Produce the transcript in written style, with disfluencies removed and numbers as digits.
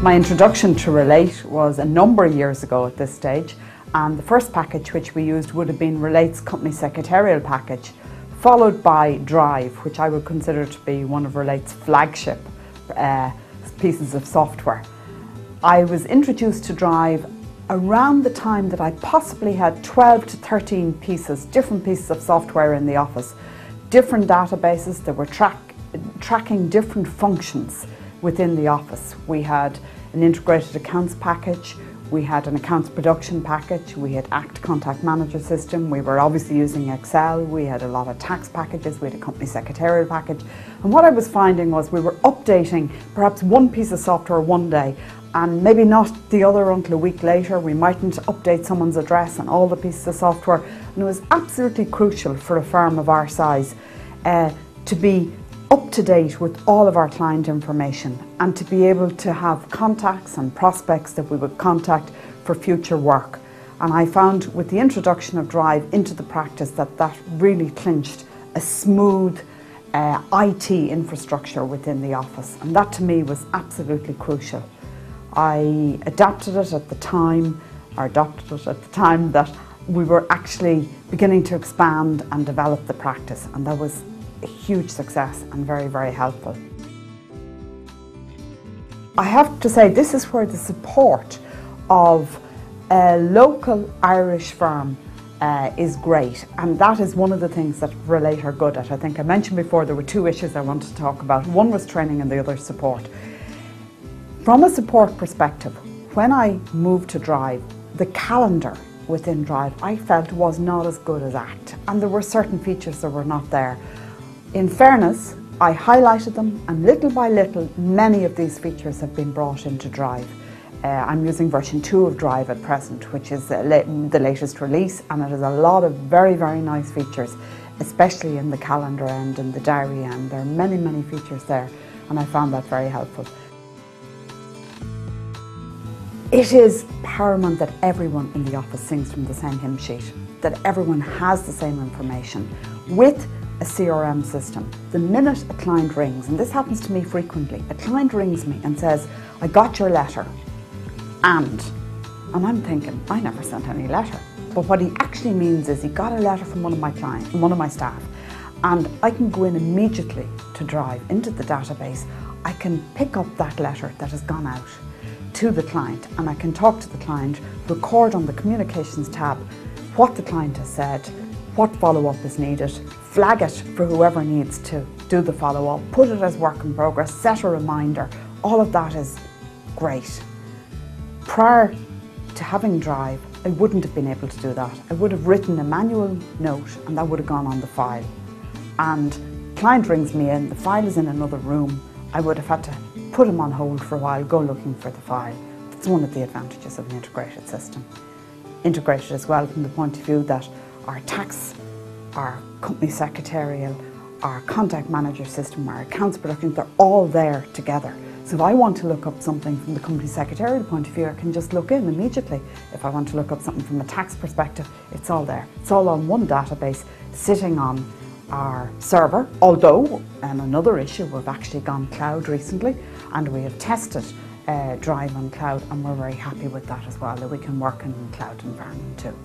My introduction to Relate was a number of years ago at this stage, and the first package which we used would have been Relate's company secretarial package, followed by Drive, which I would consider to be one of Relate's flagship pieces of software. I was introduced to Drive around the time that I possibly had 12 to 13 different pieces of software in the office, different databases that were tracking different functions within the office. We had an integrated accounts package, we had an accounts production package, we had ACT contact manager system, we were obviously using Excel, we had a lot of tax packages, we had a company secretarial package. And what I was finding was we were updating perhaps one piece of software one day and maybe not the other until a week later. We mightn't update someone's address and all the pieces of software. And it was absolutely crucial for a firm of our size to be up to date with all of our client information and to be able to have contacts and prospects that we would contact for future work. And I found with the introduction of Drive into the practice that really clinched a smooth IT infrastructure within the office, and that to me was absolutely crucial. I adopted it at the time that we were actually beginning to expand and develop the practice, and that was a huge success and very, very helpful. I have to say this is where the support of a local Irish firm is great, and that is one of the things that Relate are good at. I think I mentioned before there were two issues I wanted to talk about. One was training and the other support. From a support perspective, when I moved to Drive, the calendar within Drive I felt was not as good as ACT, and there were certain features that were not there. In fairness, I highlighted them, and little by little many of these features have been brought into Drive. I'm using version 2 of Drive at present, which is the latest release, and it has a lot of very, very nice features, especially in the calendar end and the diary end. There are many, many features there, and I found that very helpful. It is paramount that everyone in the office sings from the same hymn sheet, that everyone has the same information. With a CRM system, the minute a client rings, and this happens to me frequently, a client rings me and says, "I got your letter," and I'm thinking, I never sent any letter. But what he actually means is he got a letter from one of my staff, and I can go in immediately to Drive into the database. I can pick up that letter that has gone out to the client, and I can talk to the client, record on the communications tab what the client has said, what follow-up is needed, flag it for whoever needs to do the follow-up, put it as work in progress, set a reminder. All of that is great. Prior to having Drive, I wouldn't have been able to do that. I would have written a manual note and that would have gone on the file. And client rings me in, the file is in another room, I would have had to put him on hold for a while, go looking for the file. That's one of the advantages of an integrated system. Integrated as well from the point of view that our tax, our company secretarial, our contact manager system, our accounts production, they're all there together. So if I want to look up something from the company secretarial point of view, I can just look in immediately. If I want to look up something from a tax perspective, it's all there. It's all on one database sitting on our server, although, and another issue, we've actually gone cloud recently and we have tested Drive on cloud, and we're very happy with that as well, that we can work in a cloud environment too.